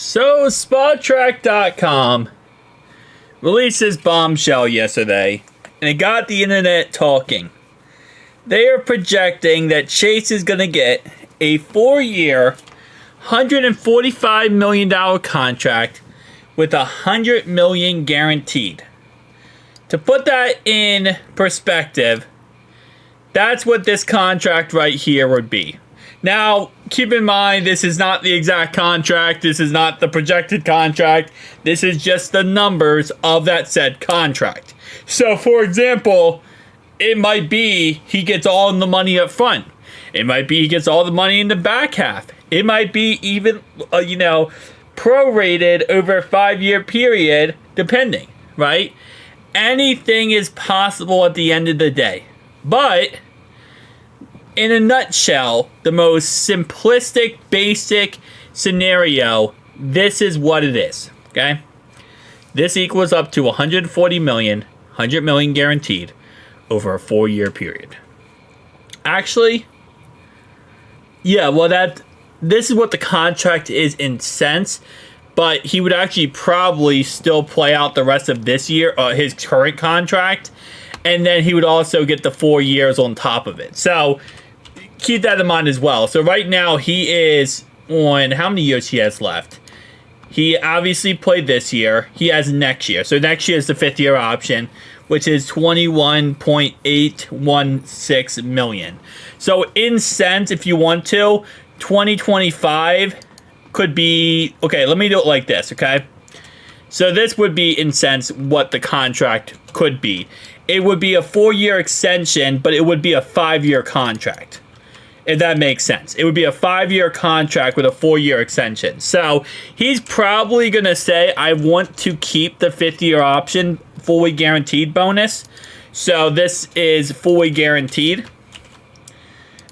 So, Spotrac.com released this bombshell yesterday, and it got the internet talking. They are projecting that Chase is going to get a 4-year, $145 million contract with $100 million guaranteed. To put that in perspective, that's what this contract right here would be. Now, keep in mind, this is not the exact contract. This is not the projected contract. This is just the numbers of that said contract. So, for example, it might be he gets all the money up front. It might be he gets all the money in the back half. It might be even, prorated over a 5-year period, depending, right? Anything is possible at the end of the day. But in a nutshell, the most simplistic, basic scenario, this is what it is, okay? This equals up to $140 million, $100 million guaranteed over a 4-year period. Actually, yeah, well, this is what the contract is in sense, but he would actually probably still play out the rest of this year, his current contract, and then he would also get the 4 years on top of it. So keep that in mind as well. So right now he is on, how many years he has left? He obviously played this year. He has next year. So next year is the 5th-year option, which is $21.816 million. So in sense, if you want to, 2025 could be, okay, let me do it like this, okay? So this would be, in sense, what the contract could be. It would be a 4-year extension, but it would be a 5-year contract, if that makes sense. It would be a 5-year contract with a 4-year extension. So he's probably going to say, I want to keep the 5th-year option fully guaranteed bonus. So this is fully guaranteed.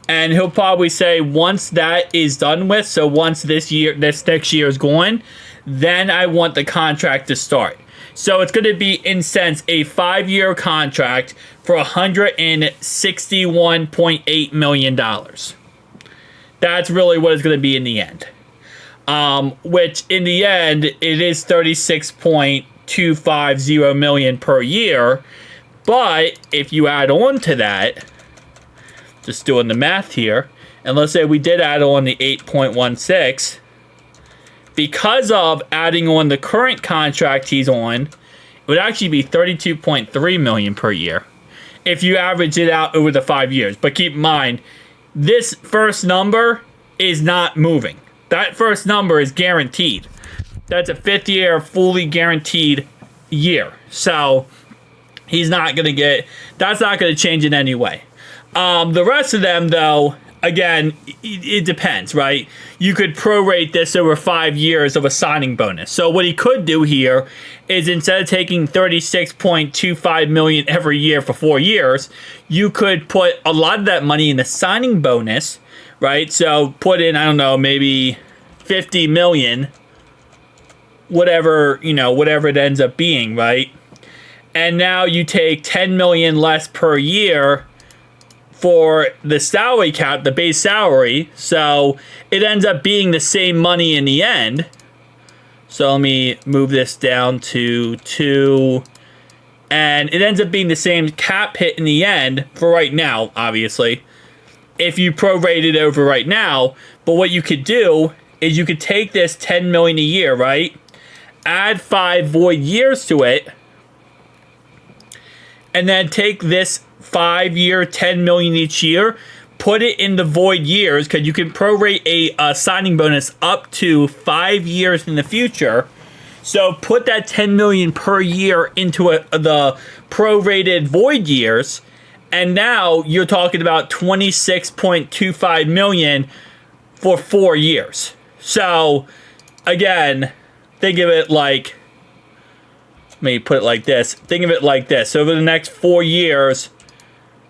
And he'll probably say once that is done with, so once this next year is gone, then I want the contract to start. So it's going to be, in sense, a 5-year contract for $161.8 million. That's really what it's going to be in the end. Which, in the end, it is $36.250 million per year. But if you add on to that, just doing the math here, and let's say we did add on the 8.16, because of adding on the current contract he's on, it would actually be $32.3 million per year if you average it out over the 5 years. But keep in mind, this first number is not moving. That first number is guaranteed. That's a 5th year fully guaranteed year. So he's not going to get, that's not going to change in any way. The rest of them, though, again, it depends, right? You could prorate this over 5 years of a signing bonus. So what he could do here is, instead of taking $36.25 million every year for 4 years, you could put a lot of that money in the signing bonus, right? So put in, I don't know, maybe $50 million, whatever it ends up being, right? And now you take $10 million less per year for the salary cap, the base salary, so it ends up being the same money in the end. So let me move this down to 2, and it ends up being the same cap hit in the end for right now, obviously, if you prorate it over right now. But what you could do is you could take this $10 million a year, right? Add 5 void years to it, and then take this 5-year, $10 million each year, put it in the void years, because you can prorate a signing bonus up to 5 years in the future. So put that $10 million per year into the prorated void years, and now you're talking about $26.25 million for 4 years. So again, think of it like, let me put it like this. Think of it like this. So over the next 4 years,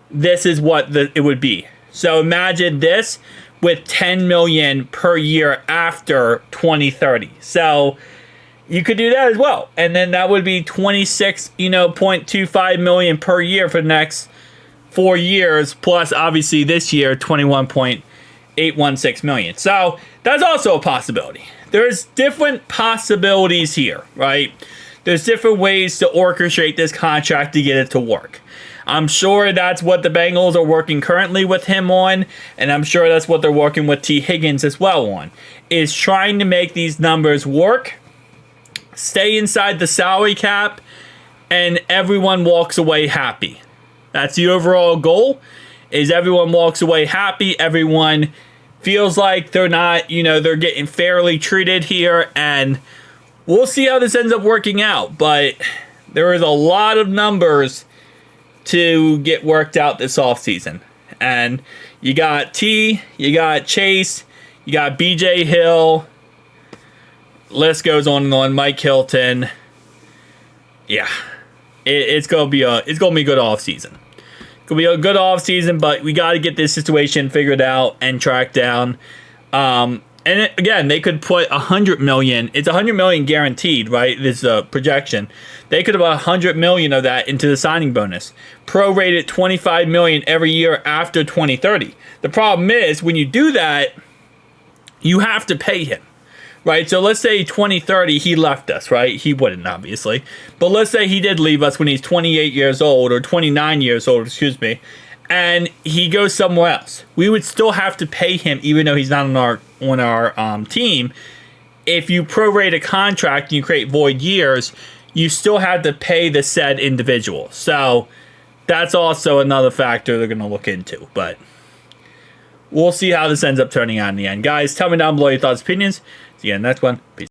this is what it would be. So imagine this with $10 million per year after 2030. So you could do that as well. And then that would be $26.25 million per year for the next 4 years, plus obviously this year, $21.816 million. So that's also a possibility. there's different possibilities here, right? There's different ways to orchestrate this contract to get it to work. I'm sure that's what the Bengals are working currently with him on, and I'm sure that's what they're working with T. Higgins as well on, is trying to make these numbers work, stay inside the salary cap, and everyone walks away happy. That's the overall goal, is everyone walks away happy, everyone feels like they're not, they're getting fairly treated here, and we'll see how this ends up working out, but there is a lot of numbers to get worked out this offseason. And you got T, you got Chase, you got BJ Hill, list goes on and on, Mike Hilton. Yeah. It's gonna be a good offseason. It's gonna be a good offseason, but we gotta get this situation figured out and tracked down. Again, they could put $100 million. It's $100 million guaranteed, right? This is a projection. They could have put $100 million of that into the signing bonus. Prorated $25 million every year after 2030. The problem is, when you do that, you have to pay him, right? So let's say 2030 he left us, right? He wouldn't, obviously. But let's say he did leave us when he's 28 years old, or 29 years old, excuse me, and he goes somewhere else. We would still have to pay him, even though he's not on our team. If you prorate a contract and you create void years, you still have to pay the said individual. So that's also another factor they're going to look into. But we'll see how this ends up turning out in the end. Guys, tell me down below your thoughts and opinions. See you in the next one. Peace.